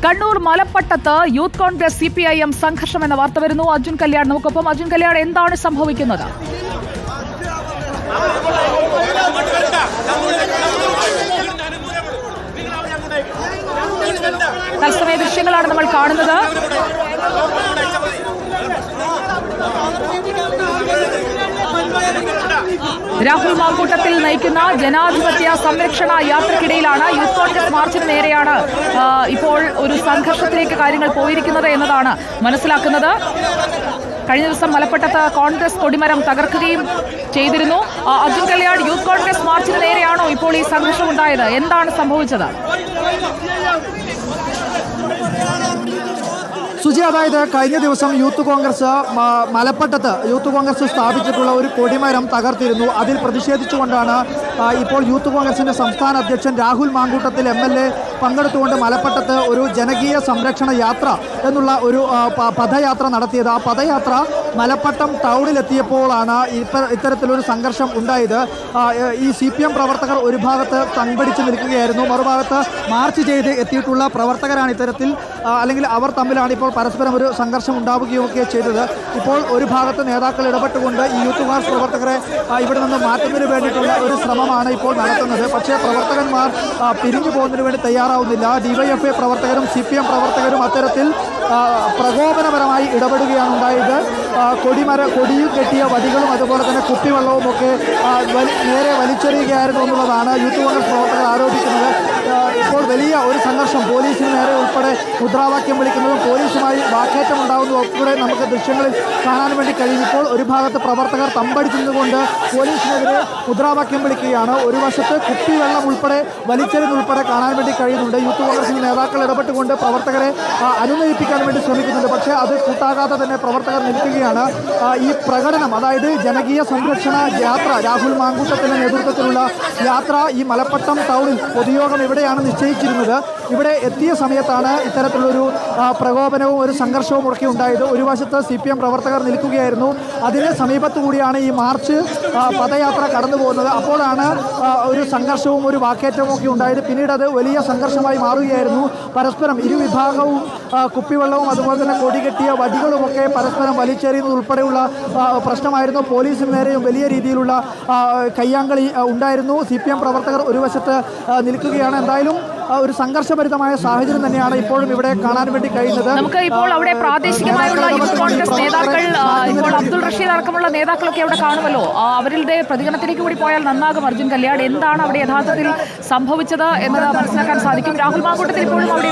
Kannur മലപ്പട്ടത്ത് youth Congress CPIM സംഘർഷം എന്ന വാർത്ത വരുന്നു. അർജുൻ കല്യാൺ നമുക്കൊപ്പം. അർജുൻ കല്യാൺ, എന്താണ് സംഭവിക്കുന്നത്? തത്സമയ ദൃശ്യങ്ങളാണ് നമ്മൾ കാണുന്നത്. രാഹുൽ മാങ്കൂട്ടത്തിൽ നയിക്കുന്ന ജനാധിപത്യ സംരക്ഷണ യാത്രക്കിടയിലാണ് യൂത്ത് കോൺഗ്രസ് മാർച്ചിന് നേരെയാണ് ഇപ്പോൾ ഒരു സംഘർഷത്തിലേക്ക് കാര്യങ്ങൾ പോയിരിക്കുന്നത് എന്നതാണ് മനസ്സിലാക്കുന്നത്. കഴിഞ്ഞ ദിവസം മലപ്പട്ടത്ത് കോൺഗ്രസ് കൊടിമരം തകർക്കുകയും ചെയ്തിരുന്നു. അർജുൻ കല്യാൺ, യൂത്ത് കോൺഗ്രസ് മാർച്ചിന് നേരെയാണോ ഇപ്പോൾ ഈ സംഘർഷം ഉണ്ടായത്? എന്താണ് സംഭവിച്ചത്? സുജി, അതായത് കഴിഞ്ഞ ദിവസം യൂത്ത് കോൺഗ്രസ് മലപ്പട്ടത്ത് യൂത്ത് കോൺഗ്രസ് സ്ഥാപിച്ചിട്ടുള്ള ഒരു കൊടിമരം തകർത്തിരുന്നു. അതിൽ പ്രതിഷേധിച്ചുകൊണ്ടാണ് ഇപ്പോൾ യൂത്ത് കോൺഗ്രസിൻ്റെ സംസ്ഥാന അധ്യക്ഷൻ രാഹുൽ മാങ്കൂട്ടത്തിൽ MLA പങ്കെടുത്തുകൊണ്ട് മലപ്പട്ടത്ത് ഒരു ജനകീയ സംരക്ഷണ യാത്ര എന്നുള്ള ഒരു പദയാത്ര നടത്തിയത്. ആ പദയാത്ര മലപ്പട്ടം ടൗണിലെത്തിയപ്പോഴാണ് ഇത്തരത്തിലൊരു സംഘർഷം ഉണ്ടായത്. ഈ CPM പ്രവർത്തകർ ഒരു ഭാഗത്ത് തമ്പടിച്ച് നിൽക്കുകയായിരുന്നു, മറുഭാഗത്ത് മാർച്ച് ചെയ്ത് എത്തിയിട്ടുള്ള പ്രവർത്തകരാണ് ഇത്തരത്തിൽ അല്ലെങ്കിൽ അവർ തമ്മിലാണ് ഇപ്പോൾ പരസ്പരം ഒരു സംഘർഷം ഉണ്ടാവുകയൊക്കെ ചെയ്തത്. ഇപ്പോൾ ഒരു ഭാഗത്ത് നേതാക്കൾ ഇടപെട്ടുകൊണ്ട് ഈ യൂത്ത് കോൺഗ്രസ് പ്രവർത്തകരെ ഇവിടെ നിന്ന് മാറ്റുന്നതിന് വേണ്ടിയിട്ടുള്ള ഒരു ശ്രമമാണ് ഇപ്പോൾ നടത്തുന്നത്. പക്ഷേ പ്രവർത്തകന്മാർ പിരിഞ്ഞു പോകുന്നതിന് വേണ്ടി തയ്യാറാവുന്നില്ല. DYFI പ്രവർത്തകരും CPM പ്രവർത്തകരും അത്തരത്തിൽ പ്രകോപനപരമായി ഇടപെടുകയാണ് ഉണ്ടായത്. കൊടിയിൽ കെട്ടിയ വടികളും അതുപോലെ തന്നെ കുപ്പിവെള്ളവും ഒക്കെ നേരെ വലിച്ചെറിയുകയായിരുന്നു എന്നുള്ളതാണ് യൂത്ത് കോൺഗ്രസ് പ്രവർത്തകർ ആരോപിക്കുന്നത്. ഇപ്പോൾ വലിയ ഒരു സംഘർഷം, പോലീസിന് നേരെ ഉൾപ്പെടെ മുദ്രാവാക്യം വിളിക്കുന്നതും പോലീസുമായി വാക്കേറ്റം ഉണ്ടാകുന്നതും ഒക്കെ നമുക്ക് ദൃശ്യങ്ങളിൽ കാണാൻ വേണ്ടി കഴിയും. ഇപ്പോൾ ഒരു ഭാഗത്ത് പ്രവർത്തകർ തമ്പടിച്ചിരുന്നുകൊണ്ട് പോലീസിനെതിരെ മുദ്രാവാക്യം വിളിക്കുകയാണ്. ഒരു വശത്ത് കുപ്പിവെള്ളം ഉൾപ്പെടെ വലിച്ചെറിയുന്നുൾപ്പെടെ കാണാൻ വേണ്ടി കഴിയുന്നുണ്ട്. യൂത്ത് കോൺഗ്രസിൻ്റെ നേതാക്കൾ ഇടപെട്ടുകൊണ്ട് പ്രവർത്തകരെ അനുനയിപ്പിക്കാൻ വേണ്ടി ശ്രമിക്കുന്നുണ്ട്. പക്ഷേ അത് കൂട്ടാകാതെ തന്നെ പ്രവർത്തകർ നിൽക്കുകയാണ്. ഈ പ്രകടനം, അതായത് ജനകീയ സംരക്ഷണ യാത്ര, രാഹുൽ മാങ്കൂട്ടത്തിൻ്റെ നേതൃത്വത്തിലുള്ള യാത്ര ഈ മലപ്പട്ടം ടൗണിൽ പൊതുയോഗം ഇവിടെയാണ് നിശ്ചയിച്ചിരുന്നത്. ഇവിടെ എത്തിയ സമയത്താണ് ഇത്തരത്തിലുള്ളൊരു പ്രകോപനവും ഒരു സംഘർഷവും ഒക്കെ ഉണ്ടായത്. ഒരു വശത്ത് CPM പ്രവർത്തകർ നിൽക്കുകയായിരുന്നു. അതിന് സമീപത്തു കൂടിയാണ് ഈ മാർച്ച് പദയാത്ര കടന്നു പോകുന്നത്. അപ്പോഴാണ് ഒരു സംഘർഷവും ഒരു വാക്കേറ്റവും ഒക്കെ ഉണ്ടായത്. പിന്നീട് അത് വലിയ സംഘർഷമായി മാറുകയായിരുന്നു. പരസ്പരം ഇരുവിഭാഗവും കുപ്പിവെള്ളവും അതുപോലെ തന്നെ കൊടികെട്ടിയ വടികളുമൊക്കെ പരസ്പരം വലിച്ചെറിയുന്നത് ഉൾപ്പെടെയുള്ള പ്രശ്നമായിരുന്നു. പോലീസിന് നേരെയും വലിയ രീതിയിലുള്ള കയ്യാങ്കളി ഉണ്ടായിരുന്നു. CPM പ്രവർത്തകർ ഒരു വശത്ത് നിൽക്കുകയാണ്. എന്തായാലും ഒരു സംഘർഷഭരിതമായ സാഹചര്യം തന്നെയാണ് ഇപ്പോഴും ഇവിടെ കാണാൻ വേണ്ടി കഴിയുന്നത്. നമുക്ക് ഇപ്പോൾ അവിടെ പ്രാദേശികമായുള്ള യൂത്ത് കോൺഗ്രസ് നേതാക്കൾ, ഇപ്പോൾ അബ്ദുൾ റഷീദ് അടക്കമുള്ള നേതാക്കളൊക്കെ അവിടെ കാണുമല്ലോ. അവരുടെ പ്രതികരണത്തിലേക്ക് കൂടി പോയാൽ നന്നാകും. അർജുൻ കല്യാൺ, എന്താണ് അവിടെ യഥാർത്ഥത്തിൽ സംഭവിച്ചത് എന്നത് മനസ്സിലാക്കാൻ സാധിക്കും. രാഹുൽ മാങ്കൂട്ടത്തിൽ ഇപ്പോഴും അവിടെ